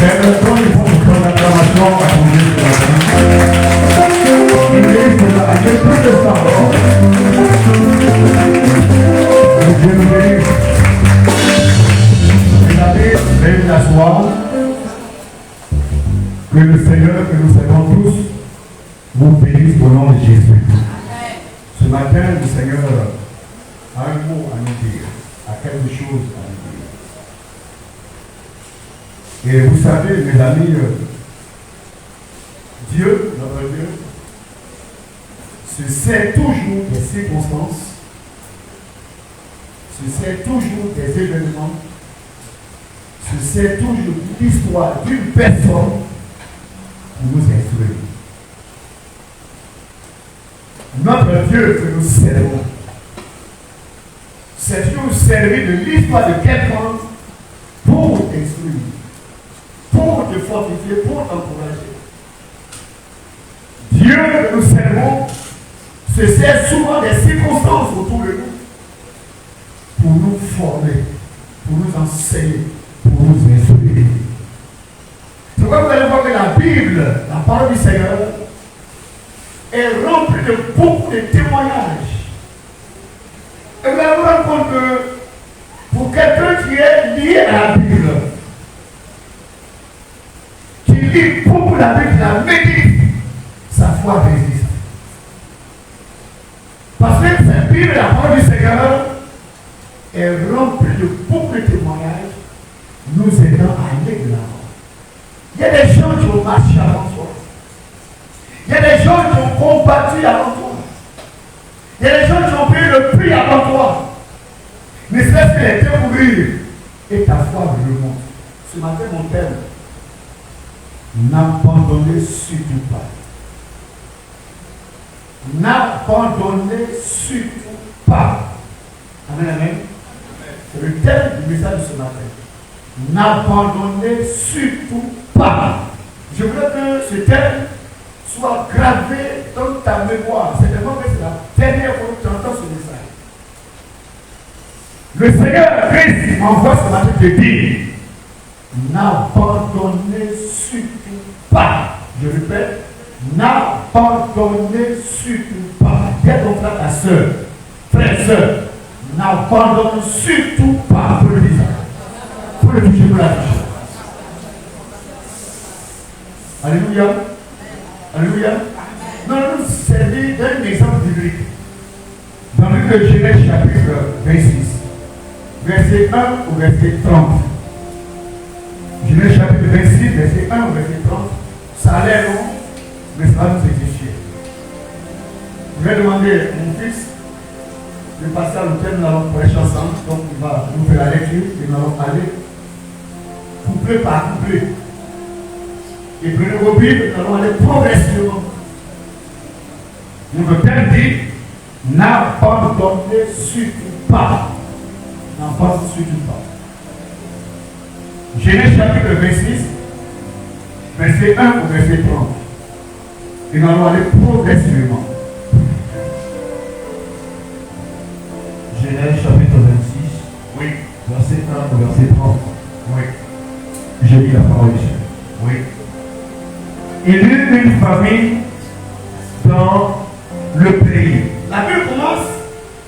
C'est le temps de votre acclamation à ton Dieu ce matin. Il est là, il est plus de ça. Dieu nous bénisse. Vous allez vous asseoir. Que le Seigneur, que nous savons tous, vous bénisse au nom de Jésus. Ce matin, le Seigneur a un mot à nous dire, a quelque chose à nous dire. Et vous savez, mes amis, Dieu, notre Dieu, se sert toujours des circonstances, se sert toujours des événements, se sert toujours de l'histoire d'une personne pour nous instruire. Notre Dieu que nous servons, c'est toujours servir de l'histoire de quelqu'un pour t'instruire, pour te fortifier, pour t'encourager. Dieu que nous servons se sert souvent des circonstances autour de nous pour nous former, pour nous enseigner, pour nous instruire. C'est pourquoi vous allez voir que la Bible, la parole du Seigneur, est remplie de beaucoup de témoignages. Et vous allez vous rendre compte que pour quelqu'un qui est lié à la Bible, qui lit beaucoup la Bible, la médite, sa foi résiste. Parce que cette Bible, la parole du Seigneur, est remplie de beaucoup de témoignages nous aidant à aller de l'avant. Il y a des gens qui ont marché avant toi. Il y a des gens qui ont combattu avant toi. Il y a des gens qui ont payé le prix avant toi. Ne serait-ce que les découvrir et ta foi remonte. Ce matin, mon thème, n'abandonnez surtout pas. N'abandonnez surtout pas. Amen, amen. C'est le thème du message de ce matin. N'abandonnez surtout pas. Je voudrais que ce thème soit gravé dans ta mémoire. C'est vraiment que c'est la dernière fois que tu entends ce message. Le Seigneur Christ m'envoie ce matin te dire, n'abandonnez surtout pas. Je répète, n'abandonnez surtout pas. Dis à ton frère, ta soeur, frère, soeur, n'abandonne surtout pas. Pour le dire ça. Pour le toucher, pour la toucher. Alléluia. Alléluia. Nous allons nous servir d'un exemple biblique. Dans le livre de Genèse chapitre 26, verset 1 au verset 30. Genèse chapitre 26, verset 1 au verset 30. Ça a l'air long, mais ça va nous édifier. Je vais demander à mon fils de passer à l'hôtel, nous allons prêcher ensemble. Donc il va nous faire la lecture et nous allons aller couplet par couplet. Et prenez vos Bibles, nous allons aller progressivement. Notre thème dit, n'abandonnez surtout pas. N'abandonnez surtout pas. Genèse chapitre 26, verset 1 au verset 30. Et nous allons aller progressivement. Genèse chapitre 26, Oui. verset 1 au verset 30. Oui. J'ai mis la parole ici. Oui. Il y eut une famine dans le pays. La Bible commence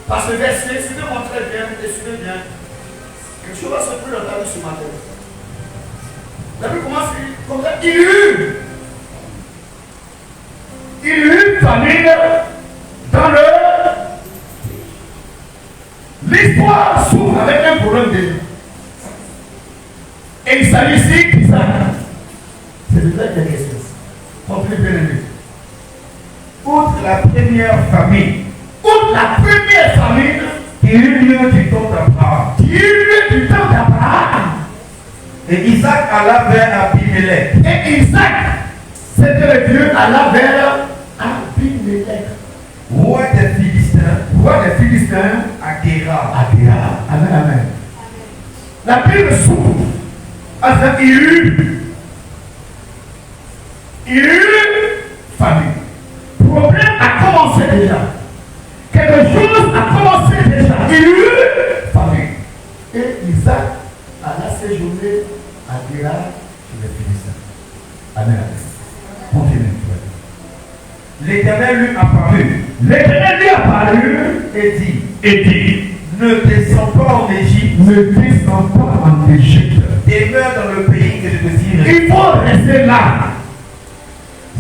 par ce verset, suivez-moi très bien, et suivez bien. Quelque chose va se produire dans ta vie ce matin. La Bible commence comme ça. Il y eut une famine dans le. L'histoire s'ouvre avec un problème de. Et il s'agit ici d'Isaac. C'est de là qu'il y a question. Comprenez bien aimé. Outre la première famine, qui eut lieu du temps d'Abraham, et Isaac alla vers Abimelech. Et Isaac, c'était le Dieu alla vers Abimelech, Roi des Philistins, à Guéra. Amen, amen. La Bible s'ouvre. Il y eut famille. Le problème a commencé déjà. Quelque chose a commencé déjà. Il y eut famille. Et Isaac alla séjourner à Guéra Je vais finir ça. Amen. Continue. L'Éternel lui apparut. L'Éternel lui apparut Et dit, ne descends pas en Égypte. Ne descends pas en Égypte. Demeure dans le pays que je te dirai. Il faut rester là.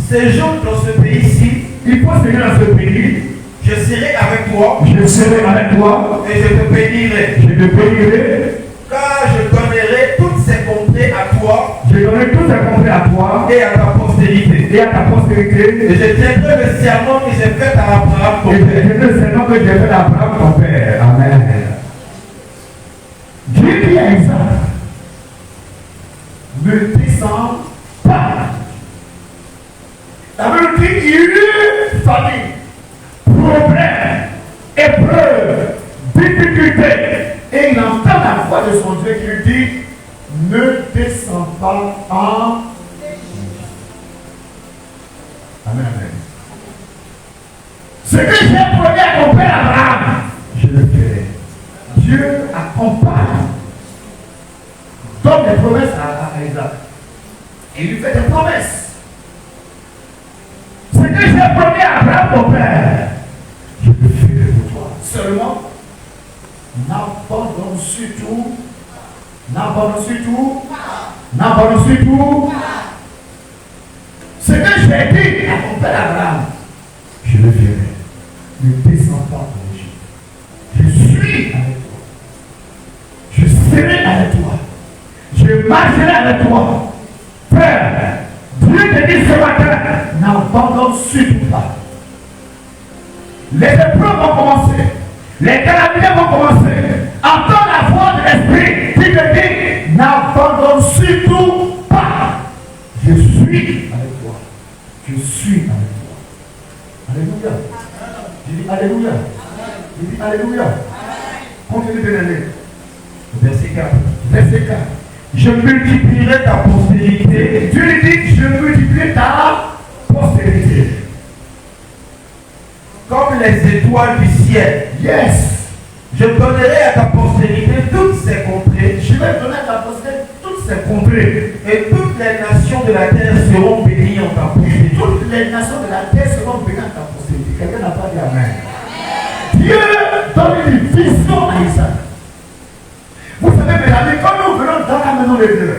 Séjourne dans ce pays-ci. Il faut séjourner dans ce pays. Je serai avec toi. Je serai avec toi. Et je te bénirai. Je te bénirai. Car je donnerai toutes ces contrées à toi. Je donnerai toutes ces contrées à toi. Et à ta postérité. Et à ta postérité. Et je tiendrai le serment que j'ai fait à Abraham ton Et je père. tiendrai le serment que j'ai fait à Abraham ton père. Amen. Dieu dit à Isaac, ne descends pas. La Bible dit qu'il y eut famille, problème, épreuve, difficulté. Et il entend la voix de son Dieu qui lui dit, ne descends pas en Amen, amen. Ce que j'ai promis à ton père Abraham, je le ferai. Dieu accompagne, donne des promesses à Isaac. Et il lui fait des promesses. Ce que j'ai promis à Abraham, ton père, je le ferai pour toi. Seulement, n'abandonne surtout, ce que j'ai dit à ton père Abraham, je le ferai. Ne descends pas en Égypte. Je suis avec toi. Je serai avec toi. Je marcherai avec toi. Père, Dieu te dit ce matin, n'abandonne surtout pas. Les épreuves vont commencer. Les calamités vont commencer. Entends la voix de l'Esprit qui te dit, n'abandonne surtout pas. Je suis avec toi. Je suis avec toi. Alléluia. Je dis Alléluia. Je dis Alléluia. Continue de l'aider. Verset 4. Verset 4. Je multiplierai ta postérité. Dieu lui dit, je multiplierai ta postérité. Comme les étoiles du ciel. Yes. Je donnerai à ta postérité toutes ces contrées. Je vais donner à ta postérité toutes ces contrées. Et toutes les nations de la terre seront bénies en ta postérité. Toutes les nations de la terre seront bénies en ta postérité. Quelqu'un n'a pas dit Amen. Dieu donne une vision à Isaac. Vous savez, mes amis, quand nous venons dans la maison de Dieu,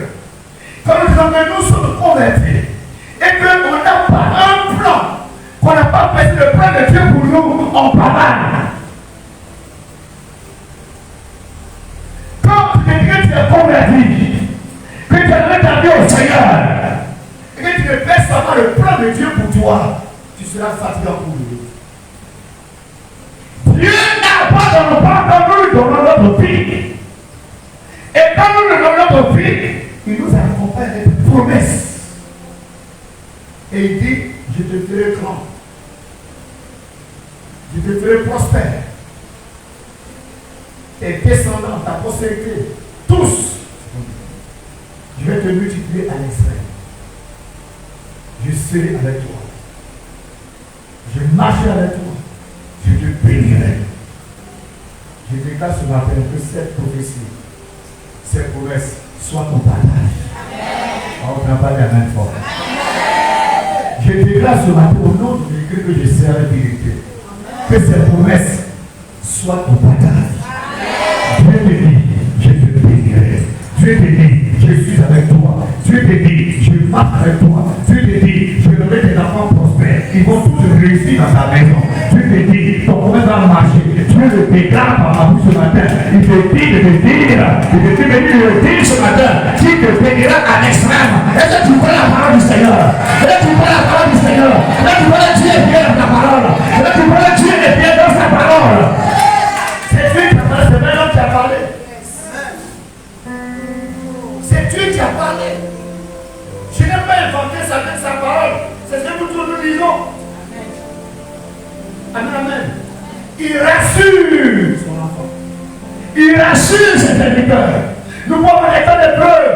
quand nous disons que nous sommes convertis et qu'on n'a pas un plan, qu'on n'a pas fait le plan de Dieu pour nous, on parle. Quand tu es converti, que tu as donné ta vie au Seigneur, et que tu ne fais seulement le plan de Dieu pour toi, tu seras fatigué en cours de route. Dieu n'a pas dans le plan quand nous lui donnons notre vie. Et quand nous lui donnons notre vie, il nous accompagne avec des promesses. Et il dit, je te ferai grand. Je te ferai prospère. Tes descendants, ta postérité, tous, je vais te multiplier à l'extrême. Je serai avec toi. Je marcherai avec toi. Je te bénirai. Je déclare ce matin que cette prophétie, cette promesse, soit ton partage. On n'a pas la main forte. Je déclare ce matin au nom de l'Église que je serai avec vérité. Que cette promesse soit ton partage. Dieu te dit, je te bénirai. Dieu te dit, je suis avec toi. Dieu te dit, je marche avec toi. Dieu te dit, je donnerai tes enfants prospères. Ils vont tous réussir dans ta maison. Dieu te dit, ton promesse va marcher. Dieu le déclare par ma bouche ce matin. Il te dit de te dire ce matin, qu'il te bénira à l'extrême. Est-ce que tu prends la parole du Seigneur? Est-ce que tu prends la parole du Seigneur? Est-ce que tu prends Dieu est bien dans ta parole? Est-ce que tu prends Dieu est bien dans sa parole? C'est Dieu qui a parlé, c'est maintenant qui a parlé. C'est Dieu qui a parlé. Je n'ai pas inventé ça avec sa parole. C'est ce que nous tous nous disons. Amen, amen. Il rassure son enfant. Il rassure ses serviteurs. Nous pouvons avoir des temps d'épreuve.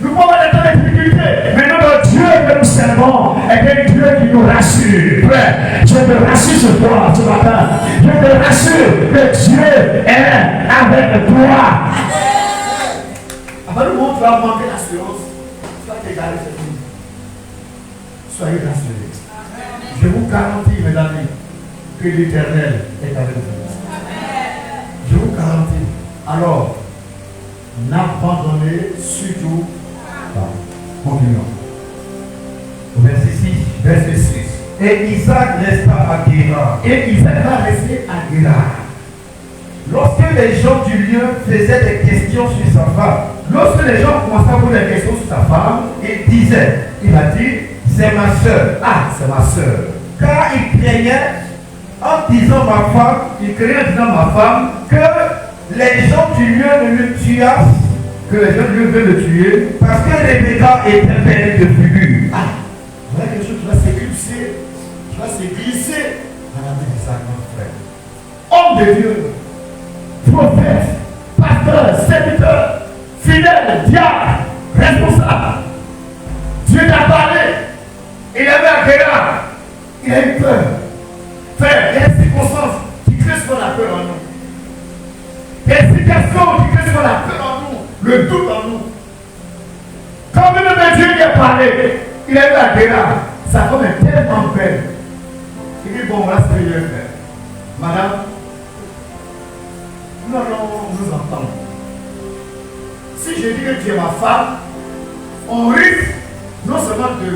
Nous pouvons avoir des temps de difficulté. Mais notre Dieu que nous servons est un Dieu qui nous rassure. Frère, je te rassure ce soir, ce matin. Je te rassure que Dieu est avec toi. Après le monde, tu vas manquer l'assurance. égarer cette vie. Soyez rassurés. Je vous garantis, mes amis, que l'Éternel est avec vous. Je vous garantis. Alors, n'abandonnez surtout pas. Continuons. Verset 6. Verset 6. Et Isaac resta à Guérar. Et Isaac va rester à Guérar. Lorsque les gens du lieu faisaient des questions sur sa femme, lorsque les gens commençaient à poser des questions sur sa femme, il a dit, c'est ma soeur. Ah, c'est ma soeur. Car il craignait, en disant ma femme, que les gens du lieu ne le tuassent, que les gens du lieu veulent le tuer, parce que Rebecca était pleine de figure. Ah, voilà quelque chose qui va s'éclipser, qui va se glisser dans la vie d'Isaac, mon frère. Homme de Dieu, prophète, pasteur, serviteur, fidèle, diable, responsable. Dieu t'a parlé. Il avait à Guérar. Il a eu peur. Frère, il y a des circonstances qui créent ce qu'on a peur en nous. Il y a des situations qui créent ce qu'on a peur en nous. Le doute en nous. Quand même Dieu lui a parlé, il a eu à Guérar. Sa femme est tellement belle. Il dit, bon, voilà ce que je vais faire. Madame, nous allons nous entendre. Si je dis que tu es ma femme, on risque non seulement de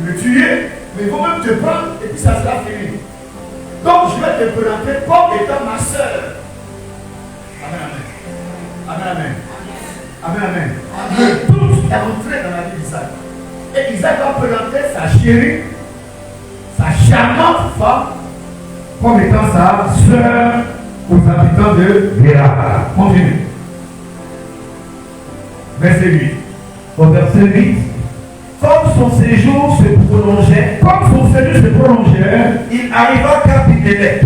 me tuer, mais ils vont même te prendre et puis ça sera fini. Donc je vais te présenter comme étant ma soeur. Amen, amen. Amen, amen. Amen, amen. Le doute est entré dans la vie d'Isaac. Et Isaac va présenter sa chérie, sa charmante femme, comme étant sa soeur aux habitants de Guérar. Continue. Verset 8. Au verset 8. Comme son séjour se prolongeait, il arriva qu'à Abimelech,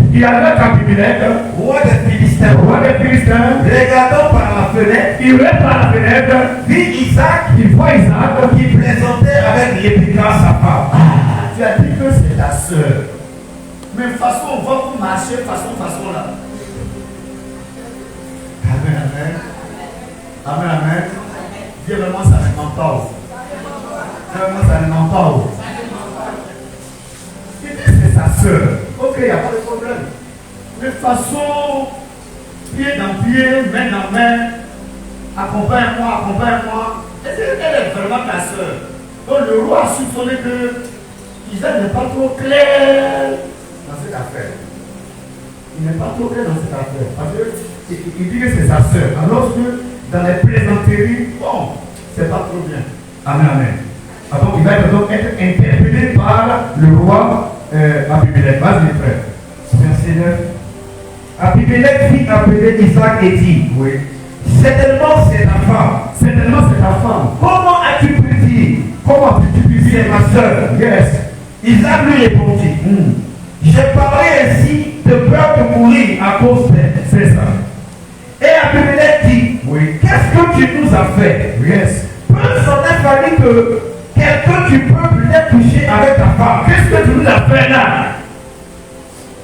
roi des Philistins, regardant par la fenêtre, vit Isaac, qui plaisantait avec Rebecca sa femme. Ah, tu as dit que c'est ta soeur. Mais façon, on va vous marcher façon là. Amen, amen. Amen, amen. Dis vraiment, ça ne ment pas. Vraiment, ça ne ment pas. Il dit c'est sa soeur. Ok, il n'y a pas de problème. Mais façon, pied dans pied, main dans main, accompagne-moi. Elle est vraiment ta soeur. Donc le roi a soupçonné que Isaac n'est pas trop clair dans cette affaire. Il n'est pas trop clair dans cette affaire. Parce qu'il dit que c'est sa soeur. Alors que dans les plaisanteries, bon, c'est pas trop bien. Amen, amen. Alors il va donc être interpellé par le roi Abimelech. Vas-y, frère. Verset 9. Abimelech fit appeler Isaac et dit, oui, certainement c'est ta femme. Comment as-tu pu dire? C'est ma soeur. Yes. Isaac lui répondit, j'ai parlé ainsi de peur de mourir à cause d'elle. C'est ça. Et Abimelech dit, oui, qu'est-ce que tu nous as fait? Yes. Peu s'en est fallu que quelqu'un du peuple l'ait couché avec ta femme. Qu'est-ce que tu nous as fait là?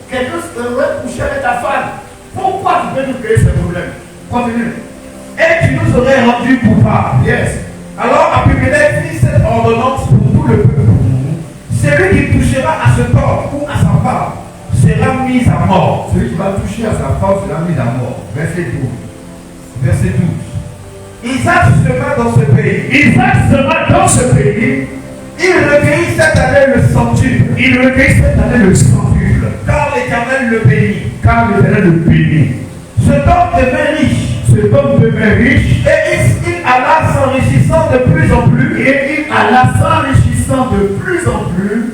Quelqu'un aurait couché avec ta femme. Pourquoi tu peux nous créer ce problème? Continue. Et tu nous aurais rendu coupables. Yes. Alors Abimelech fit cette ordonnance pour tout le peuple. Celui qui touchera à ce corps ou à sa femme sera mis à mort. Celui qui va toucher à sa femme sera mis à mort. Verset 12. Verset 12. Isaac sema dans ce pays. Il recueillit cette année le centuple. Car l'Éternel le bénit. Cet homme devint riche. Et il alla s'enrichissant de plus en plus.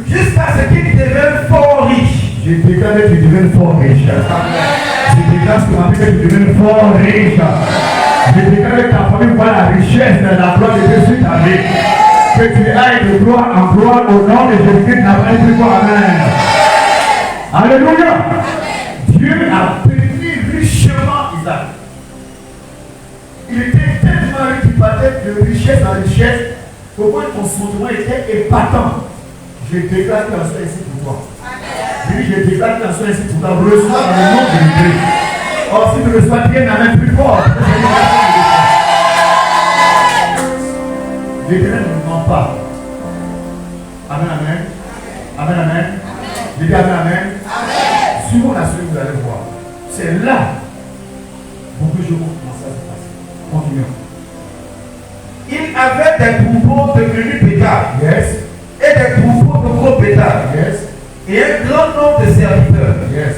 Jusqu'à ce qu'il devienne fort riche. Je déclare que tu deviens fort riche. Je déclare que tu deviens fort riche. Je déclare que ta famille voit la richesse de la gloire de Dieu sur ta vie. Que tu ailles de gloire en gloire au nom de Jésus-Christ. Amen. Alléluia. Dieu a béni richement Isaac. Il était tellement riche qu'il partait de richesse en richesse. Au point que ton sentiment était épatant. Je déclare que la soit ici pour toi. Oui, je déclare que la soit ici pour toi. Reçois dans le nom de Jésus. Or, si tu reçois bien, n'amène plus fort. pas. Amen, amen. Amen, amen. Je dis amen, amen. Suivons la suite, vous allez voir. C'est là pour que je vois comment ça se passe. Continuons. Il avait des troupeaux de menus pétards. Yes. Et des troupeaux de gros pétards. Yes. Et un grand nombre de serviteurs. Yes.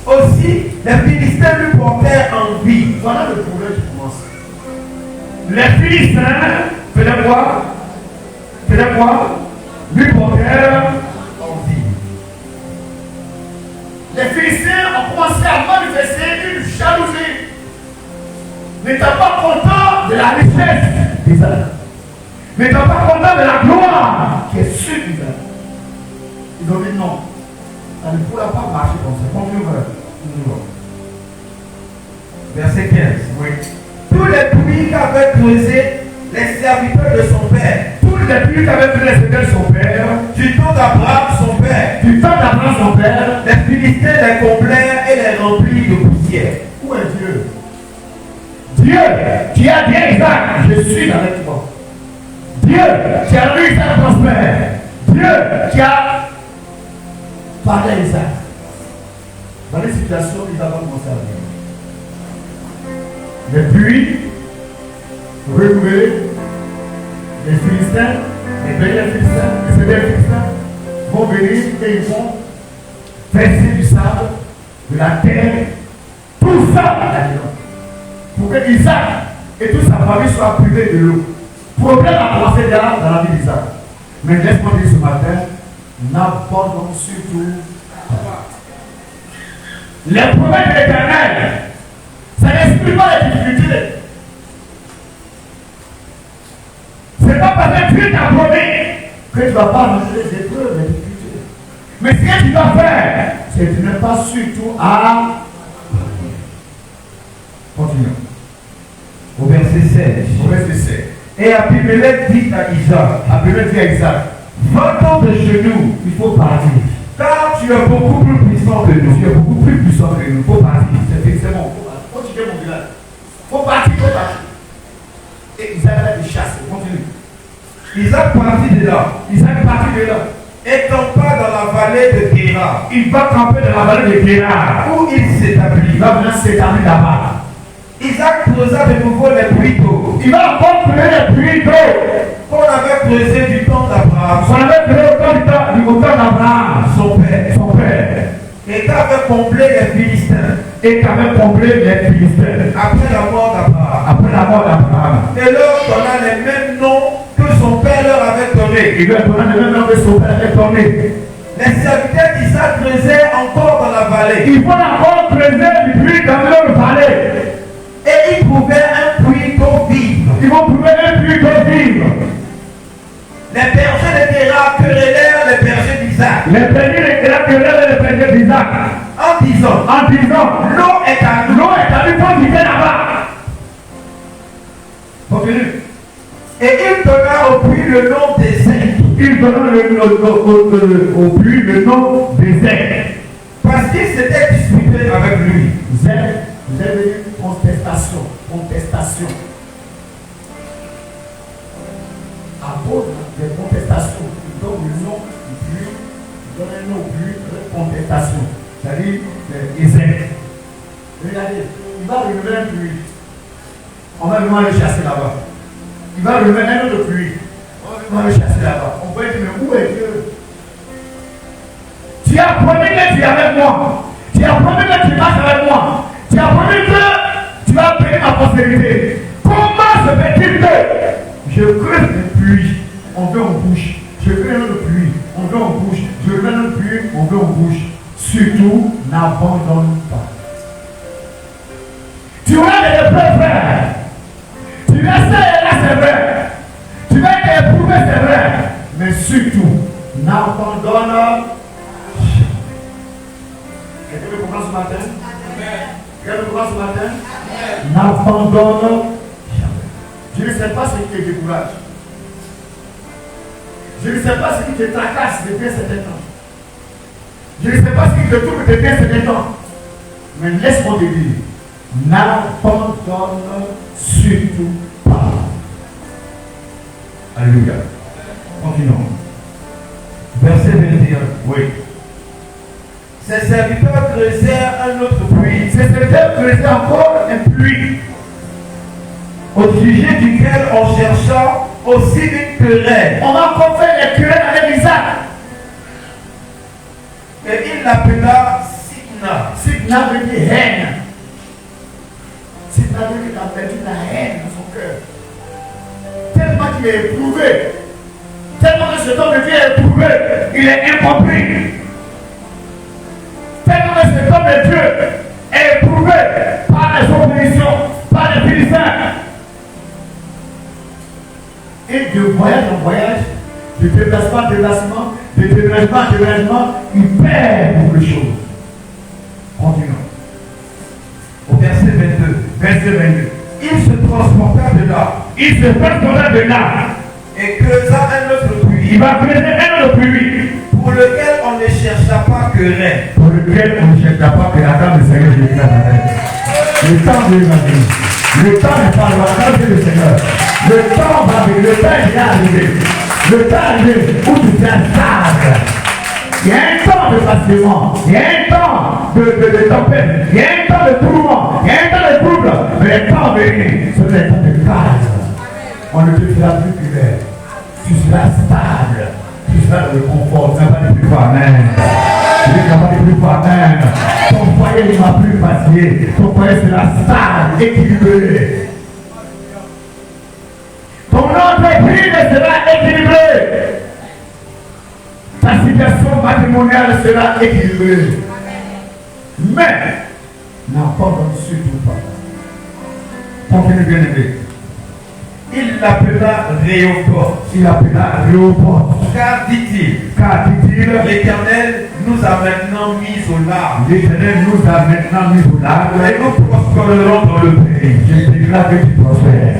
Aussi, les Philistins lui portèrent envie. Voilà le problème qui commence. Les Philistins faisaient quoi? Lui portèrent Envie. Les Philistins ont commencé à manifester une jalousie. N'étaient pas contents de la richesse d'Isaac. N'étant pas contents de la gloire qui est sur Isaac. Ils ont dit non. Ça ne pourra pas marcher comme ça. Continuons. Verset 15. Oui. Tous les puits qu'avaient creusés les serviteurs de son père, Tous les puits qu'avait fait les serviteurs de son père, du temps d'Abraham son père, du temps d'Abraham son père, les Philistins les comblèrent et les remplirent de poussière. où est Dieu? Dieu qui a dit à Isaac, Je suis avec toi. Dieu qui a rendu Isaac prospère, Dieu qui a Parlez à Isaac. Dans les situations, il va commencer à venir. Les puits renouvelés, les Philistins, les Philistins, les Philistins vont venir et ils vont verser du sable, de la terre, tout ça là-dedans. Pour que Isaac et toute sa famille soient privés de l'eau. Le problème a commencé déjà dans la vie d'Isaac. Mais laisse-moi dire ce matin, n'abandonne surtout pas. les promesses de l'Éternel. Ça n'explique pas les difficultés. C'est pas parce que Dieu t'a promis Que tu ne vas pas manger les épreuves, les difficultés. mais ce que tu dois faire. C'est de ne pas surtout à. Continuons. Au verset 16. Au verset 7. Et Abimelech dit à Isaac, Abimelech dit à Isaac, va-t'en de genoux, il faut partir. car tu es beaucoup plus puissant que Tu nous. es beaucoup plus puissant que nous. Il faut partir. C'est bon. Continuez mon village. Il faut partir, il faut partir. Et Isaac a des chasses. Continue. Isaac partit de là, Isaac est parti de là. et campa dans la vallée de Guéra, Il va camper dans la vallée de Guérard. où il s'établit. Il va venir s'établir là-bas. Isaac creusa de nouveau les puits d'eau Il va encore créer les puits d'eau qu'on avait creusé du temps d'Abraham, qu'on avait créé au temps d'Abraham, son père, son père, et qu'avait comblé les Philistins et qui avait comblé les Philistins après la mort d'Abraham. après la mort d'Abraham. Et leur donna les mêmes noms que son père leur avait donnés. Il lui a donné le même nom que son père avait donné. Les serviteurs d'Isaac creusaient encore dans la vallée, Il faut encore creuser du puits dans leur vallée. et ils trouvaient un puits d'eau vive. Ils vont trouver un puits d'eau vive. Les bergers de Guéra querellèrent les bergers d'Isaac Les bergers de la querelle et les bergers d'Isaac en disant, en disant l'eau est à nous. l'eau est à lui pour quitter là-bas. Continue. Et il donna au puits le nom d'Ézek, Il donna au puits le nom d'Ézek. parce qu'il s'était disputé avec lui. Vous avez une contestation. Contestation. À cause des contestations, il donne le nom du puits, il donne un nom au puits, contestation. C'est-à-dire Isaac. Regardez, il va relever un puits. On va vraiment le chasser là-bas. Il va relever un autre puits. On va le chasser là-bas. On va dire, mais où est Dieu? Tu as promis que tu es avec moi. Tu as promis que tu marches avec moi. Tu as promis que tu vas bénir ma postérité. Comment se fait-il que je creuse un puits, on veut en bouche. Je crée un autre puits, on veut en bouche. Je crée un autre puits, on veut en bouche. Surtout, n'abandonne pas. tu auras des épreuves, frère. Tu vas essayer là, c'est vrai. Tu vas être éprouvé, c'est vrai. Mais surtout, n'abandonne jamais. Quelqu'un me comprend ce matin? Quelqu'un me comprend ce matin? N'abandonne jamais. Je ne sais pas ce qui te décourage. Je ne sais pas ce qui te tracasse depuis un certain temps. Je ne sais pas ce qui te trouble depuis un certain temps. Mais laisse-moi te dire, n'abandonne surtout pas. Alléluia. Continuons. Verset 21. Oui. Ses serviteurs creusèrent un autre puits. Ses serviteurs creusaient encore un puits, Au sujet duquel on chercha aussi une querelle. on va encore faire les querelles avec Isaac. Et il l'appela Sidna. Sidna veut dire haine. Sidna veut dire qu'il a perdu la haine dans son cœur. Tellement qu'il est éprouvé. Tellement que cet homme de Dieu est éprouvé. Il est incompris. Tellement que cet homme de Dieu est éprouvé par les oppositions, par les Philistins. Et de voyage en voyage, de déplacement en déplacement, de déménagement en déménagement, il perd beaucoup de choses. Continuons. Au verset 22. Verset 22. Il se transporta de là Il se transporta de là. et creusa un autre Il puits va creuser un autre puits pour lequel on ne chercha pas querelle. pour lequel on ne chercha pas que la dame du Seigneur Jésus Nazareth. Le temps de venir. Le temps n'est pas loin, quand c'est le Seigneur. Le temps va venir, le temps est déjà arrivé. Le temps est arrivé où tu seras stable. Il y a un temps de châtiment, il y a un temps de tempête, il y a un temps de tourment, il y a un temps de trouble, mais le temps venir, ce n'est pas de calme. On ne te fera plus cruel. Tu seras stable, tu seras dans le confort, tu n'as pas de plus fort, amen. Tu n'as pas de plus fort, amen. Ton foyer ne va plus fatiguer, ton foyer sera stable, équilibré. Ton entreprise sera équilibrée. Ta situation matrimoniale sera équilibrée. Mais, n'abandonne surtout pas. Continue bien aimé. Il l'appela Réhoboth. Il appela Réhoboth. Car dit-il, l'Éternel nous a maintenant mis au large. L'Éternel nous a maintenant mis au large. Et nous prospérerons dans le pays. Je déclare que tu prospères.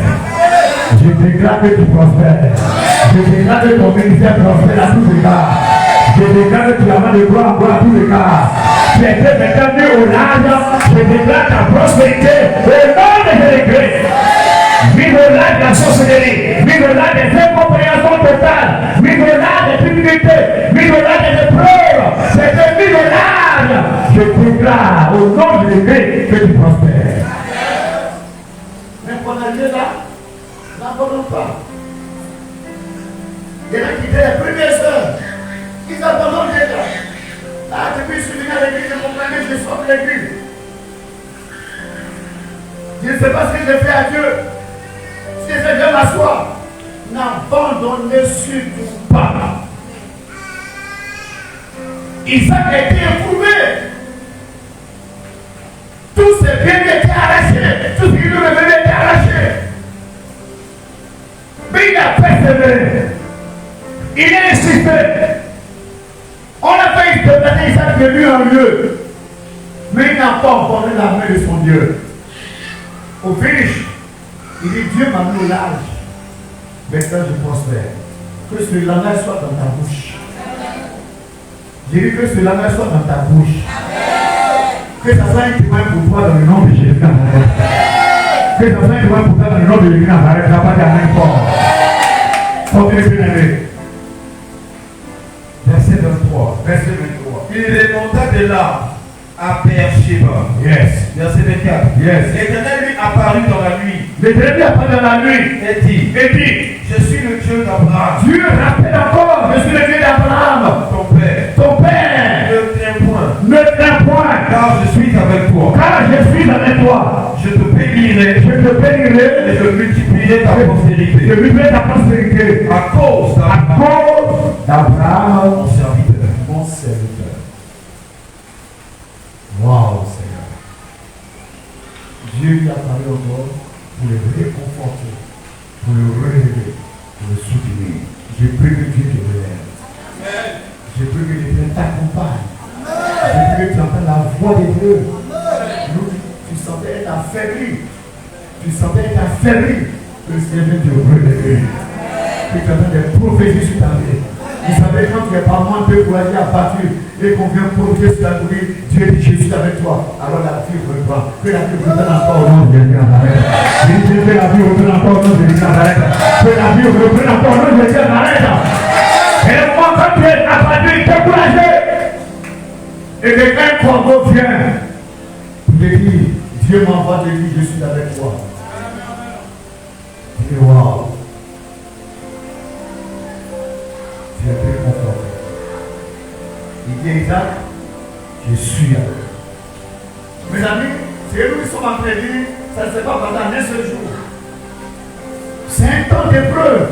Je déclare que tu prospères. Je déclare que ton ministère prospère à tous les cas. Je déclare que tu as de gloire en gloire à tous les cas. Tu es maintenant mis au large. Je déclare ta prospérité au nom de Jésus-Christ. Mis au large de la sorcellerie. Mis au large des incompréhensions totales. Mis au large des difficultés. Mis au large des épreuves. C'est mis au large. Je déclare au nom de Jésus-Christ que tu prospères. Mais qu'on a lieu là, n'abandonne pas. Il y en a qui étaient les premières heures. Ils abandonnent déjà. Ah, depuis que je suis venu à l'église, je comprends je sors de l'église. Je ne sais pas ce que j'ai fait à Dieu. Si je vais m'asseoir, n'abandonnez surtout pas. Isaac a été éprouvé. Tous ses biens étaient arrachés. Tout ce qui lui revenait était arraché. Mais il a persévéré. Il est insisté. On a fait se déplacer Isaac de lieu en lieu. Mais il n'a pas abandonné la main de son Dieu. Au finish, il dit Dieu m'a mis au large. Maintenant je prospère. Que ce langage soit dans ta bouche. J'ai dit que ce langage soit dans ta bouche. Que ça soit un témoin pour toi dans le nom de Jésus Nazareth. Que ça soit un témoin pour toi dans le nom de Jésus Nazareth. Tu n'as pas d'arrêt fort. Continuez bien aimé. Verset 23. Verset 23. Il remonta de là à Beersheba. Yes. Verset 24. Yes. L'Éternel lui apparut dans la nuit L'Éternel lui apparut dans la nuit et dit, et dit, je suis le Dieu d'Abraham, Dieu rappelle encore, je suis le Dieu d'Abraham, ton père. ton père. Ne crains point, Ne crains point, car je suis avec toi. car je suis avec toi. Je te bénirai Je te bénirai et je multiplierai ta je postérité multiplierai ta prospérité à cause à cause d'Abraham, mon serviteur. mon serviteur. Waouh, Seigneur. Dieu lui a parlé encore pour le réconforter, pour le relever, pour le soutenir. Je prie que Dieu te relève. Je prie que Dieu t'accompagne. Je prie que tu entends la voix de Dieu. Nous, tu sentais être affaibli. Tu sentais être affaibli. Que le Seigneur vient te relever. Que tu entends des prophéties sur ta vie. Vous savez, quand tu es pas moins peu courageux à partir et qu'on vient prophétiser sur ta vie, Dieu dit je suis avec toi. Alors la vie reprend. Que la vie reprenne encore au nom de Jésus Nazareth. Que la vie reprenne encore au nom de Jésus Nazareth. Que la vie reprenne encore au nom de Jésus Nazareth. un corbeau vient pour te dire, Dieu m'envoie te dire, je suis avec toi. Tu dis, waouh. Tu es très conforté. Il dit, Isaac, je suis avec toi. Mes amis, c'est nous qui sommes en train de dire, ça ne s'est pas passé en un seul jour. C'est un temps d'épreuve.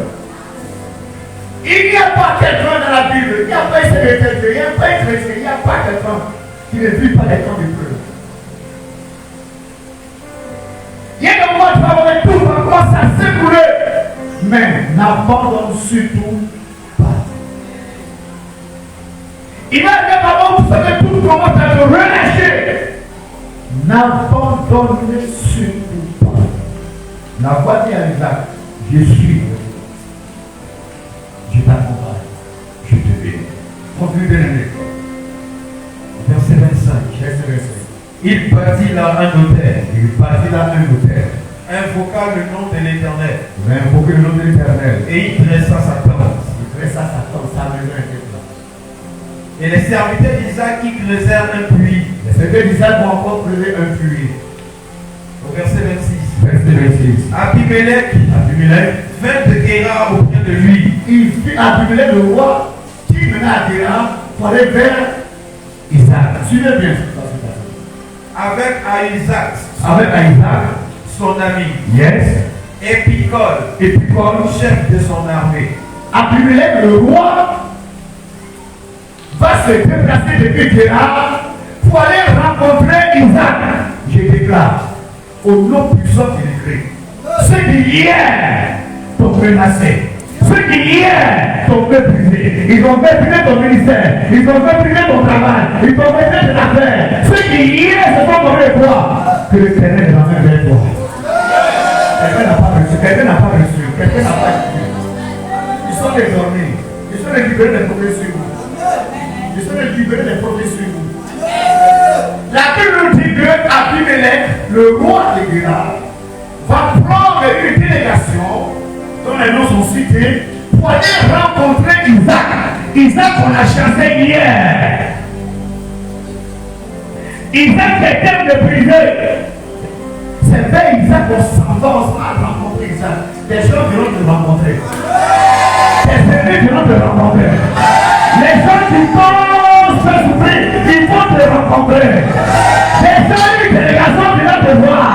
Il n'y a pas quelqu'un dans la Bible, il n'y a pas un secrétaire, il n'y a pas un chrétien, il n'y a pas quelqu'un qui ne vit pas les temps d'épreuve. Il y a des moments où tu vas voir tout encore ça s'écouler. Mais n'abandonne surtout pas. Il va y avoir un moment où vous savez tout commence à te relâcher. N'abandonne surtout pas. La voix dit à Isaac, je suis. Je t'accompagne. Je te bénis. Continue de l'année. Verset 25. Verset 25. Il bâtit là un autel. Il partit là un autel. Invoqua le nom de l'Éternel. Il a invoqué le nom de l'Éternel. Et il dressa sa tente. Il dressa sa tente, sa maison était là. Et les serviteurs d'Isaac qui creusèrent un puits. Les serviteurs d'Isaac vont encore creuser un puits. Au verset 26. Verset 26. Abimelech vint de Guéra auprès de lui. Il fit Abimelech le roi qui menait à Guéra pour aller vers Isaac. Suivez bien. Avec Isaac, son ami. Yes. Et Picol, chef de son armée. Abimelech le roi va se déplacer depuis Guéra pour aller rencontrer Isaac. Je déclare au nom puissant de l'Église. Ceux qui hier t'ont menacé, ceux qui hier t'ont méprisé, ils ont méprisé ton ministère, ils ont méprisé ton travail, ils ont méprisé tes affaires. Ceux qui hier se sont tombés de toi, que l'Éternel ramène vers toi. Quelqu'un n'a pas reçu, quelqu'un n'a pas reçu, quelqu'un n'a pas reçu. Ils sont désormais, ils sont libérés des progrès sur vous. Ils sont libérés des progrès sur vous. La Bible dit que Abimelech, le roi de Guéra, va prendre une délégation dont les noms sont cités pour aller rencontrer Isaac. Isaac qu'on a chassé hier. Isaac était méprisé. C'est vers Isaac qu'on s'en va, on va rencontrer Isaac. Des gens viennent te rencontrer. Tes ennemis viennent te rencontrer. Les gens qui pensent te souffrir, ils vont te rencontrer. Les gens qui délégation viennent te voir.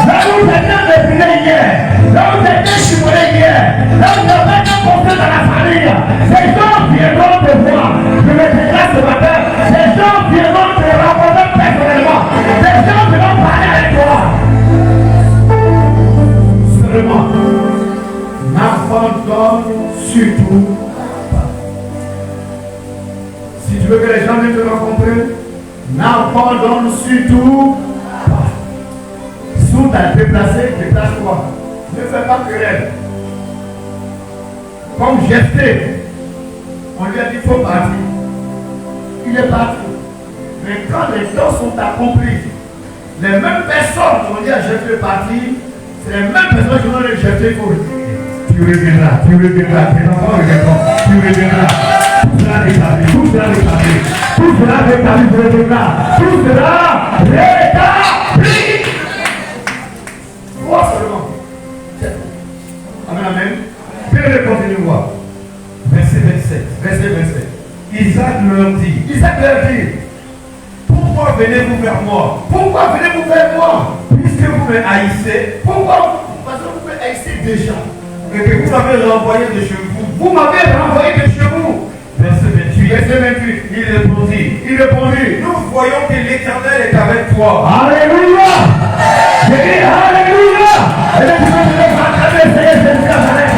Là où j'étais méprisé hier, là où j'étais chimolé hier, là où j'avais été porté dans la famille, ces gens viendront te voir. Je me déclare ce matin, ces gens viendront te rencontrer personnellement. Ces gens viendront parler avec toi. Seulement, n'abandonne surtout pas. Si tu veux que les gens viennent te rencontrer, n'abandonne surtout pas. Si on t'a déplacé, déplace-toi. Ne fais pas querelle. Comme Jephthé, on lui a dit qu'il faut partir. Il est parti. Mais quand les temps sont accomplis, les mêmes personnes qui ont dit à Jephthé de partir, c'est les mêmes personnes qui ont dit à Jephthé qu'il faut retirer. Tu reviendras, tes enfants reviendront, tu reviendras. Tout sera rétabli, tout sera rétabli, tout sera rétabli, tu reviendras, tout sera rétabli. Vois seulement. Amen, amen. Bien continuer voir. Verset 27. Verset 27. Isaac leur dit, pourquoi venez-vous vers moi? Pourquoi venez-vous vers moi? Puisque vous me haïssez, Pourquoi? Parce que vous me haïssez déjà. et que vous m'avez renvoyé de chez vous. Vous m'avez renvoyé de chez vous. Verset 28. Verset 28. Il répondit, nous voyons que l'Éternel est avec toi. Alléluia. J'ai dit Alléluia. Et là, tu peux te acclamer, Seigneur, c'est le Nazareth.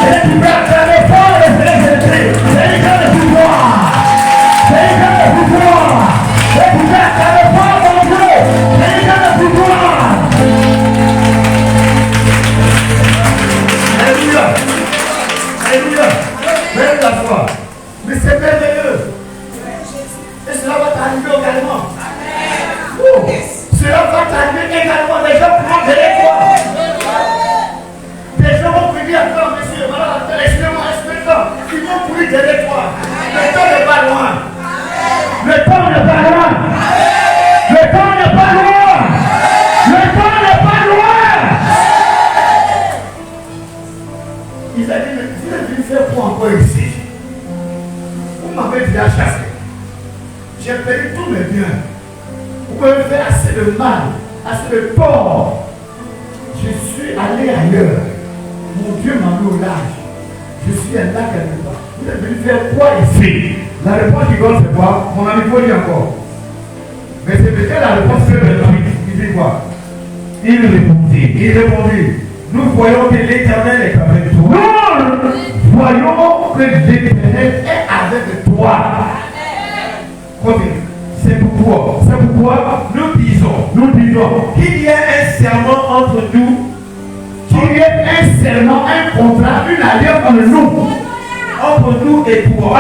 Et là, tu peux acclamer fort le Seigneur, c'est le grand de pouvoir. C'est le grand de pouvoir. Et tu peux acclamer fort mon Dieu. C'est le grand de pouvoir. Alléluia. Alléluia. Même la foi. Mais c'est merveilleux. Et cela va t'arriver également. Oh, cela va t'arriver également. Les gens prennent de l'école. ailleurs. Mon Dieu m'a mis au large. Je suis là quelque part. Vous êtes venu faire quoi ici? La réponse qui donne, c'est quoi? Mon ami, faut dire encore. Mais c'est peut-être la réponse que il dit quoi? Il répondit. Nous voyons que l'Éternel est avec toi. Nous voyons que l'Éternel est avec toi. C'est pourquoi nous disons qu'il y a un serment entre nous, qu'il y a un serment, un contrat, une alliance entre nous et toi,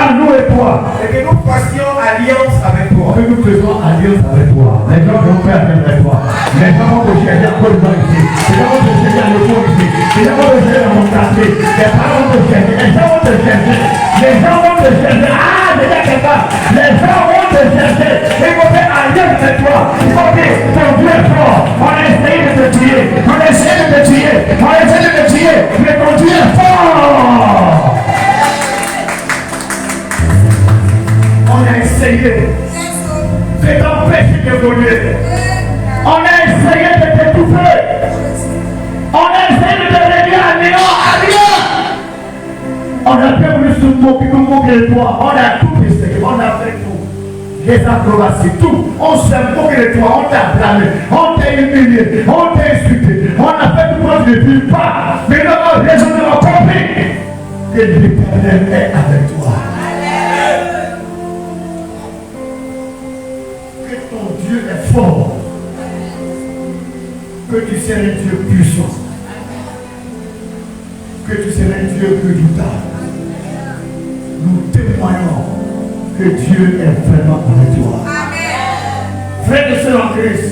et que nous fassions alliance avec toi. Que nous faisons alliance avec toi. Les gens vont faire avec toi. Les gens vont te chercher à cause ici. Les gens vont te chercher à l'école ici. Les gens vont te chercher dans mon quartier. Les parents vont te chercher. Les gens vont te chercher. Les gens vont te chercher. Ah, déjà quelqu'un. Les gens vont te chercher. Ils vont faire alliance avec toi. Ils vont dire, ton Dieu est fort. On a essayé de te tuer. On a essayé de te tuer. On a essayé de te tuer. Mais ton Dieu est fort. On a essayé de t'empêcher d'évoluer. On a essayé de t'étouffer. On a essayé de te réduire à néant, à rien. On a bien voulu se moquer de toi. On a tout essayé. On a fait tout. Les acrobaties, tout. On s'est moqué de toi. On t'a blâmé. On t'a humilié. On t'a insulté. On a fait tout pour que tu ne vis pas. Mais nous avons raisonnement compris que l'Éternel est avec toi. Dieu est fort, que tu seras un Dieu puissant, que tu seras un Dieu redoutable. Nous témoignons que Dieu est vraiment avec toi. Frères et sœurs en Christ,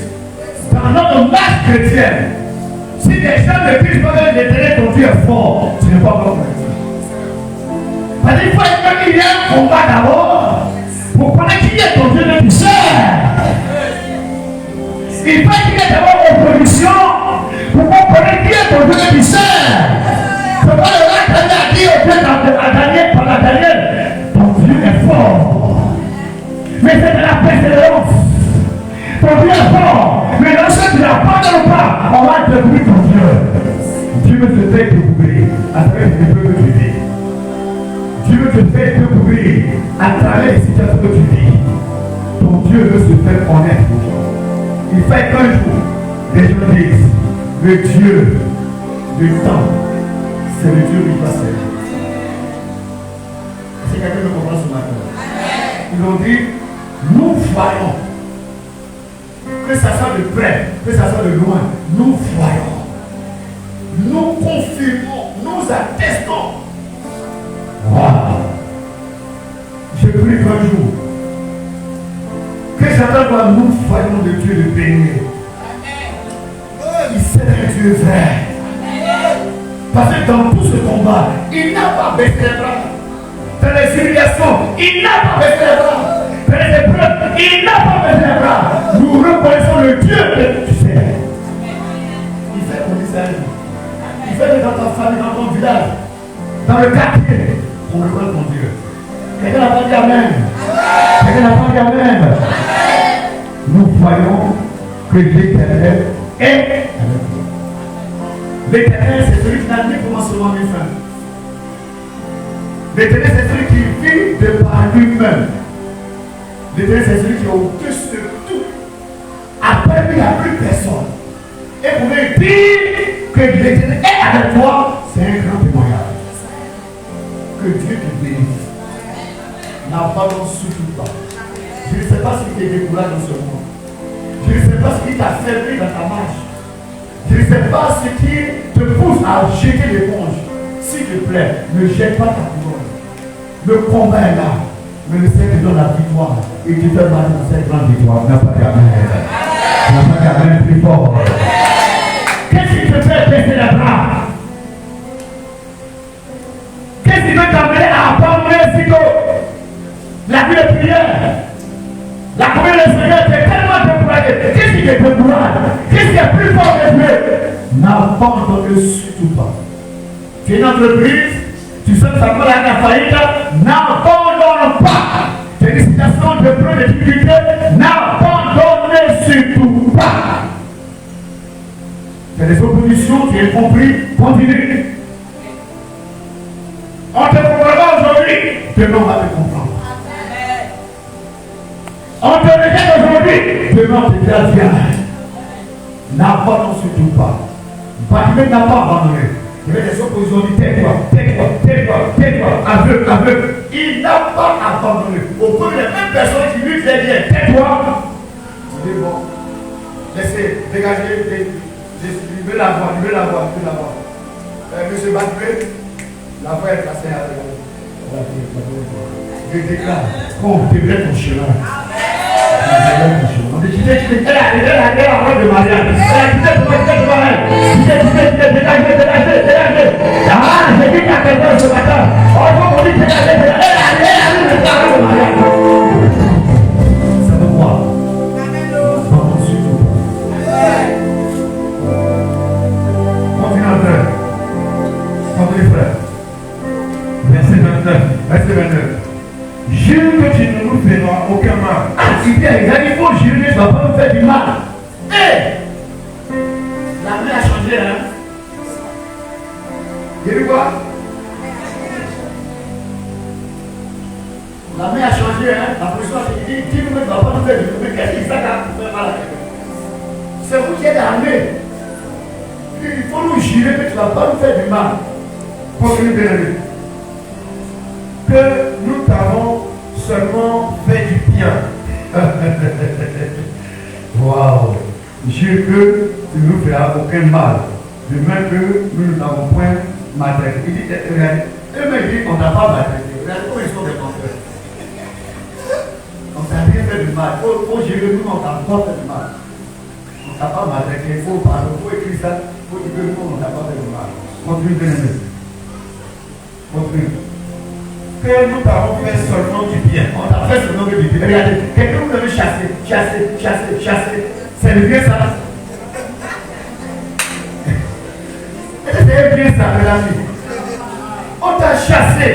dans notre marche chrétienne, si les gens de Christ peuvent déterminer ton Dieu est fort, tu n'es pas encore chrétien. Parce qu'il faut qu'il y ait un combat d'abord pour connaître qui est ton Dieu de puissance. Il faut qu'il y ait d'abord opposition pour comprendre qui est ton Dieu de puissance. C'est pas le roi qui a dit au Dieu à Daniel, par la Daniel, ton Dieu est fort. Mais c'est de la persévérance. Ton Dieu est fort. Mais lorsque tu n'abandonnes pas, on va détruire ton Dieu. Dieu veut te faire découvrir à travers les peuples que tu vis. Dieu veut te faire découvrir à travers les situations que tu vis. Ton Dieu veut se faire connaître. Il fait qu'un jour, les gens disent, le Dieu du temps, c'est le Dieu du passé. C'est quelqu'un qui comprend ce matin. Ils ont dit, nous voyons, que ça soit de près, que ça soit de loin, nous voyons, nous confirmons, nous attestons. Wow. Je prie qu'un jour, que Satan doit nous voyons le Dieu de bénir. Il sait un Dieu vrai. Parce que dans tout ce combat, il n'a pas baissé les bras. Dans les humiliations, il n'a pas baissé les bras. Dans les épreuves, il n'a pas baissé les bras. Nous reconnaissons le Dieu que tu sais. Il fait ton visage. Il fait dans ta famille, dans ton village, dans le quartier. On reconnaît ton Dieu. Quelqu'un n'a pas dit Amen. Quelqu'un n'a pas dit Amen. Nous voyons que l'Éternel est avec nous. L'Éternel, c'est celui qui n'a ni commencement ni fin. L'Éternel, c'est celui qui vit de par lui-même. L'Éternel, c'est celui qui est au-dessus de tout. Après lui, il n'y a plus personne. Et vous pouvez dire que l'Éternel est avec toi, c'est un grand témoignage. Que Dieu te bénisse. N'abandonne surtout pas. Je ne sais pas ce qui te décourage dans ce monde. Je ne sais pas ce qui t'a servi dans ta marche. Je ne sais pas ce qui te pousse à jeter l'éponge. S'il te plaît, ne jette pas ta couronne. Le combat est là. Mais le Seigneur te donne la victoire. Et tu te bats dans cette grande victoire. N'a pas d'Amen. N'a pas d'Amen plus fort. Qu'est-ce qui te fait baisser les bras? Qu'est-ce qui veut t'amener à abandonner sitôt la vie de prière? La commune de Seigneur est tellement découragée. Qu'est-ce qui te décourage? Qu'est-ce qui est plus fort que Dieu? N'abandonne surtout pas. Tu es une entreprise, tu sais que ça peut aller à la faillite, n'abandonne pas. Tu as une situation de près de difficulté, n'abandonne surtout pas. Fais C'est des oppositions, tu es compris, continue. On te comprendra aujourd'hui, demain on va te comprendre. On te rejette aujourd'hui, demain on te dira bien. N'abandonne surtout pas. Bartimée n'a pas abandonné. Il y avait des oppositions, il dit tais-toi, aveugle. Il n'a pas abandonné. Au point que les mêmes personnes qui lui disaient bien, tais-toi. Il dit bon, laissez, dégagez, libérez la voix. Monsieur Bartimée, la voix est placée à la je déclare qu'on devrait ton chemin. On dit, elle a la robe de mariage. Elle a dégagez. Ah, j'ai dit à quelqu'un ce matin. On dit, dégagez. Elle a la robe de mariage. Ça veut quoi? Continue, frère. Verset 29. Jure que tu ne nous feras aucun mal. Il faut jurer, tu ne vas pas me faire du mal. La main a changé, hein? Il y a eu quoi? La main a changé, hein? La position a dit, tu ne vas pas me faire du mal. Qu'est-ce que ça va faire mal à quelqu'un? C'est vous qui êtes armé. Il faut nous jurer que tu ne vas pas nous faire du mal. Continue, bien-aimé. Que nous t'avons seulement fait du bien. Waouh! Jure que tu ne nous feras aucun mal. De même que nous n'avons point maltraité. Il dit, regardez, eux-mêmes disent qu'on n'a pas maltraité. Regardez comment ils sont des menteurs. On ne t'a rien fait de mal. Il faut jurer, nous, on ne t'a pas fait de mal. On ne t'a pas maltraité. Il faut parler, il faut écrire ça. Il faut dire que nous, on ne t'a pas fait de mal. Continue, bien-aimé. Continue. Que nous t'avons fait seulement du bien. On t'a fait seulement du bien. Regardez, quelqu'un vous devez chasser. C'est le bien ça. C'est bien ça, mes amis. On t'a chassé.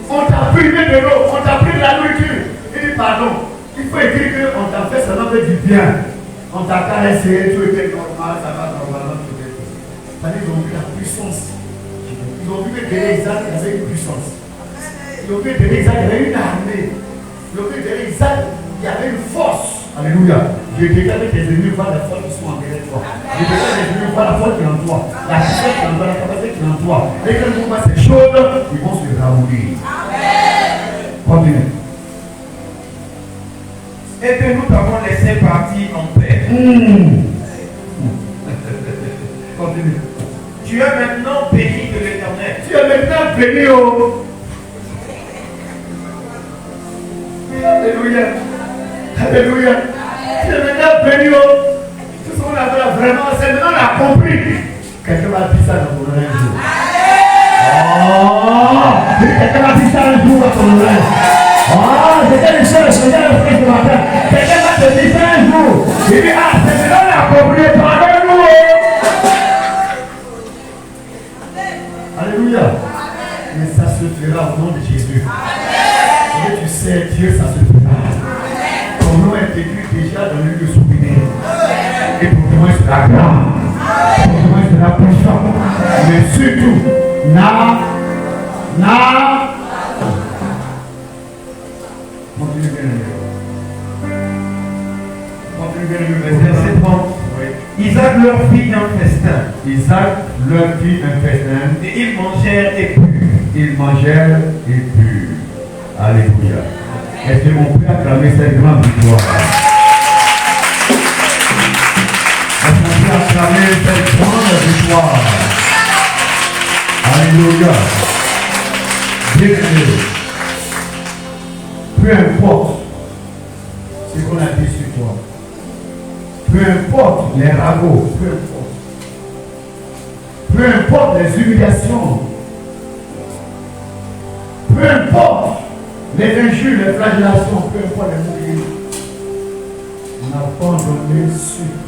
On t'a privé de l'eau. On t'a pris de la nourriture. Il dit pardon. Il faut écrire qu'on t'a fait seulement du bien. On t'a caressé, tout était normal, ça va normalement, tout était. C'est-à-dire qu'ils ont vu la puissance. Ils ont vu que derrière Isaac, il y avait une puissance. Ils ont vu que derrière Isaac, il y avait une armée. Ils ont vu que derrière Isaac, il y avait une force. Alléluia. Je déclare que tes ennemis voient la force qui sont en derrière toi. Je déclare que tes ennemis voient la force qui est en toi. La puissance qui est en toi, la capacité qui est en toi. Et quand ils voient ces choses, ils vont se ramollir. Continue. Et que nous t'avons laissé partir en paix. Continue. Tu es maintenant béni de l'Éternel. Tu es maintenant béni au... Alléluia. Alléluia. Tu es maintenant béni au... Tout ce qu'on a fait vraiment, c'est maintenant on a compris. Quelqu'un va dire ça dans ton oreille un jour. Oh! Quelqu'un va dire ça un jour dans ton oreille. Oh! C'était le seul, c'était le frère ce matin. Quelqu'un va te dire ça un jour. Il dit, ah, c'est maintenant on a compris. Pardonne-nous. Alléluia. Mais ça se fera au nom de Jésus. Et tu sais, Dieu, ça se fera. Ton nom est écrit déjà dans le lieu de souvenir. Et pour toi, c'est la grâce. Pour toi, c'est la puissance. Mais surtout, continue bien. Verset 30. Isaac leur fit un festin. Et ils mangèrent et purent. Alléluia. Est-ce que mon Père acclamer cette grande victoire? Est-ce qu'on peut acclamer cette grande victoire? Alléluia. Bien-aimé, peu importe ce qu'on a dit sur toi, peu importe les ragots, peu importe les humiliations, peu importe les injures, les flagellations, peu importe les mots, n'abandonnez surtout.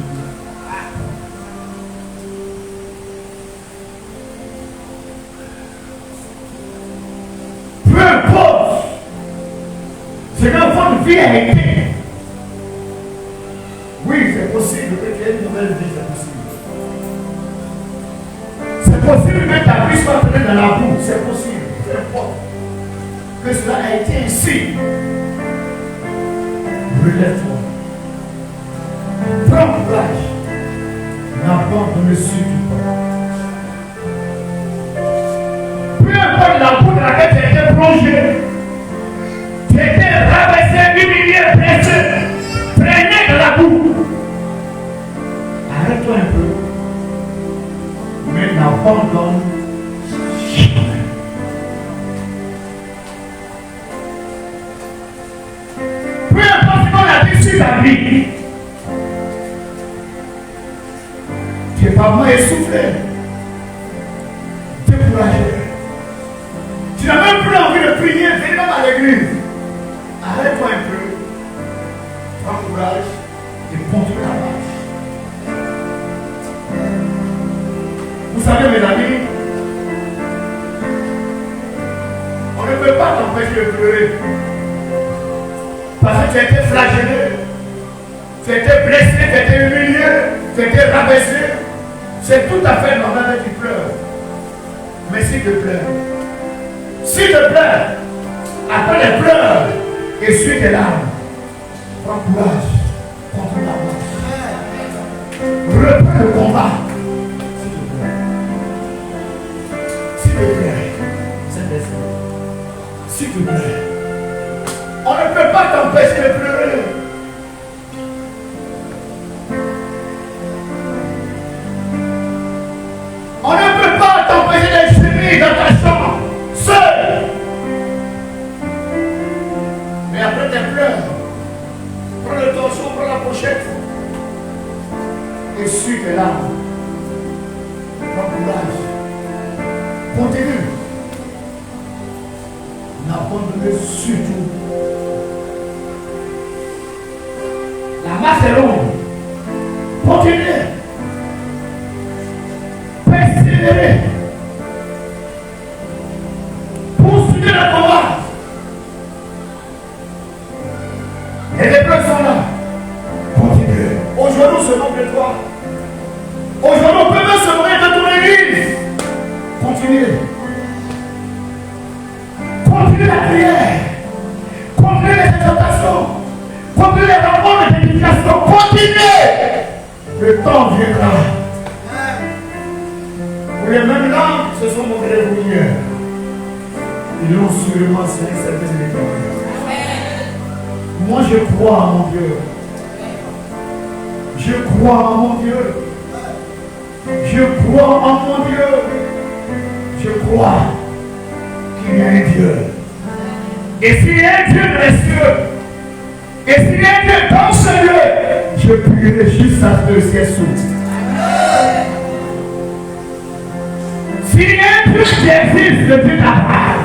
Peu importe ce que votre vie a été. Oui, c'est possible que tu aies une nouvelle vie, c'est possible. C'est possible que ta vie soit entrée dans la boue. C'est possible. Peu importe. Que cela a été ainsi. Relève-toi. Prends courage. N'abandonne surtout pas. Peu importe la boue dans laquelle tu as été plongé, tu as été rabaissé, humilié, blessé, traîné dans la boue. Arrête-toi un peu. Mais n'abandonne jamais. Peu importe ce qu'on a dit sur ta vie, tu n'es pas moins essoufflé, découragé. Tu n'as même plus envie de prier, viens même à l'église. Arrête-toi un peu, prends courage et continue la marche. Vous savez, mes amis, on ne peut pas t'empêcher de pleurer. Parce que tu as été flagellé, tu as été blessé, tu as été humilié, tu as été rabaissé. C'est tout à fait normal que tu pleures. Mais s'il te plaît, après les pleurs, essuie tes larmes. Prends courage, continue la marche. Reprends le combat. S'il te plaît, on ne peut pas t'empêcher de pleurer. On ne peut pas t'empêcher de gémir dans ta chambre, seul. Mais après tes pleurs, prends le torchon, prends la pochette, essuie tes larmes. Prends courage. Continue. N'abandonnez surtout. La marche est longue. Continuez. Persévérez. Poursuivez le combat. Et les bleus sont là. Continuez. Aujourd'hui, on se moque de toi. Aujourd'hui, on peut même se moquer de ton église. Continuez. Continuez la prière. Continuez les exhortations. Continuez les rencontres d'éducation. Continuez. Le temps viendra. Pour les mêmes langues, ce sont moqués de vous hier. Ils l'ont sûrement enseigné cette miséricorde. Moi, je crois en mon Dieu. Je crois en mon Dieu. Je crois en mon Dieu. Je crois qu'il y a un Dieu. Et s'il y a un Dieu dans les cieux, et s'il y a un Dieu dans ce lieu, je prierai juste à ce que le ciel s'ouvre. S'il y a un Dieu qui existe, le Dieu d'Abraham,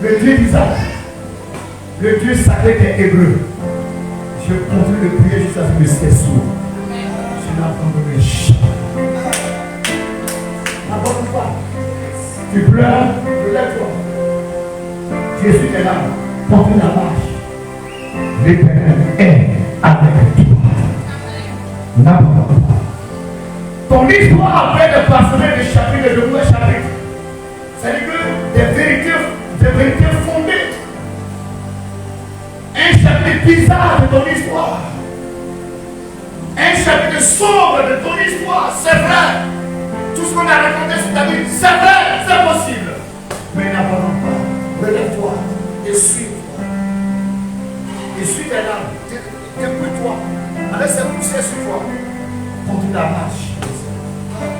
le Dieu d'Isaac, le Dieu sacré des Hébreux, je continue de prier juste à ce que le ciel s'ouvre. Je n'abandonnerai jamais. N'abandonne pas. Tu pleures, relève-toi. Tu essuies tes larmes, continue la marche. L'Éternel est avec toi. N'abandonne pas. Ton histoire après de parsemer des chapitres, de nouveaux chapitres. C'est-à-dire que des vérités fondées. Un chapitre bizarre de ton histoire. Un chapitre sombre de ton histoire, c'est vrai. Tout ce qu'on a raconté sur ta vie, c'est vrai, c'est possible. Mais n'abandonne pas. Relève-toi. Essuie-toi. Essuie tes larmes. Dépouille-toi. Allez se pousser sur toi. Continue la marche.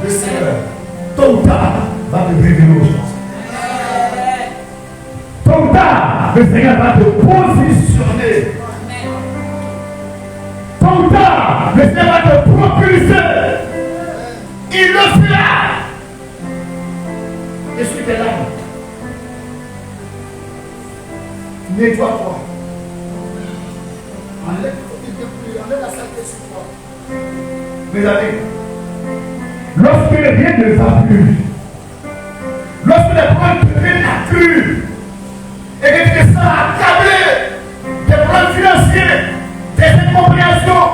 Le Seigneur, tôt ou tard, va te révéler aux gens. Tôt ou tard, le Seigneur va te positionner. Tôt ou tard, le Seigneur va te propulser. Il le fera. Essuie tes larmes. Nettoie-toi. Enlève la saleté sur toi. Mes amis, lorsque rien ne va plus, lorsque les problèmes deviennent accrus, et que tu te sens accablé des problèmes financiers, des incompréhensions,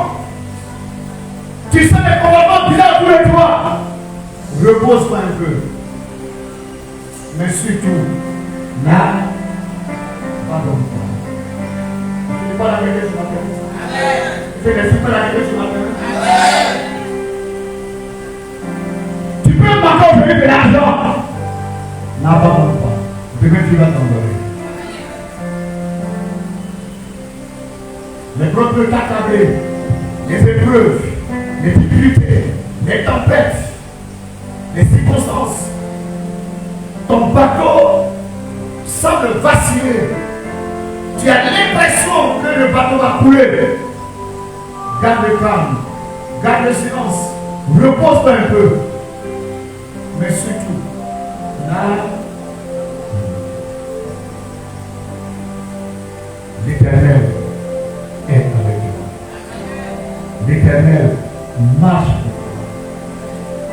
tu sens des comportements bizarres tous les jours, repose-toi un peu. Mais surtout, pardonne-toi. Je ne pas la vérité ce matin. Je ne suis pas la vérité ce matin. Tu peux m'avoir obtenir de l'argent. N'abandonne pas. Demain tu vas t'envoler. Les problèmes peuvent t'accabler. Les épreuves, les difficultés, les tempêtes, les circonstances. Ton bateau semble vaciller. Tu as l'impression que le bateau va couler. Garde le calme, garde le silence, repose-toi un peu. Mais surtout, là, l'Éternel est avec toi. L'Éternel marche avec toi.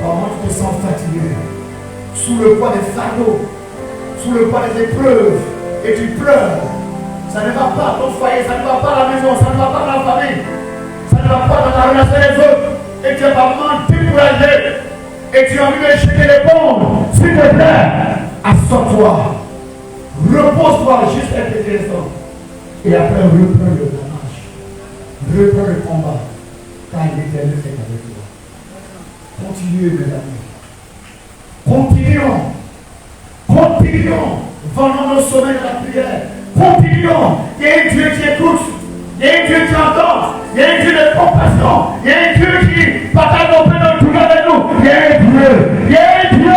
Comment tu te sens fatigué, sous le poids des fardeaux, sous le poids des épreuves, et tu pleures. Ça ne va pas dans ton foyer, ça ne va pas à la maison, ça ne va pas dans la famille, ça ne va pas dans la relation des autres, et tu es vraiment découragé, et tu as envie de jeter les bombes. S'il te plaît, assois-toi, repose-toi juste un petit instant, et après reprends la marche, reprends le combat, car l'Éternel est avec toi. Continuez, mes amis. Continuons. Continuons. Vendons nos sommets de la prière. Continuons. Il y a un Dieu qui écoute. Il y a un Dieu qui entend. Il y a un Dieu de compassion. Il y a un Dieu qui partage nos peines tout avec nous. Il y a un Dieu. Il y a un Dieu.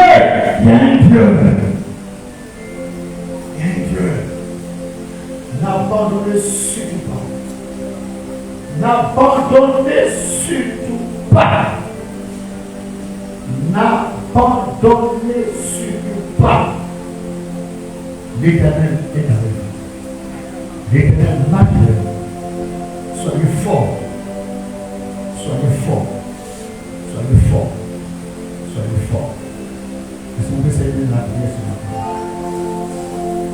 Il y a un Dieu. Il y a un Dieu. N'abandonnez surtout pas. N'abandonnez surtout pas. N'abandonnez surtout pas. L'Éternel est avec vous. L'Éternel m'appelle. Soyez forts. Soyez forts. Soyez forts. Soyez forts. Est-ce qu'on peut célébrer la prière ce matin?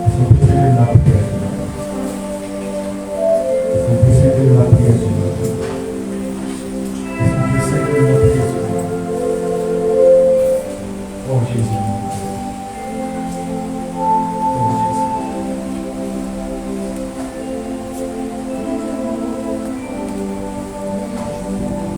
Est-ce qu'on peut célébrer la prière ce matin? Est-ce qu'on peut célébrer la prière ce matin? Est-ce qu'on peut célébrer la prière ce matin? Oh Jésus.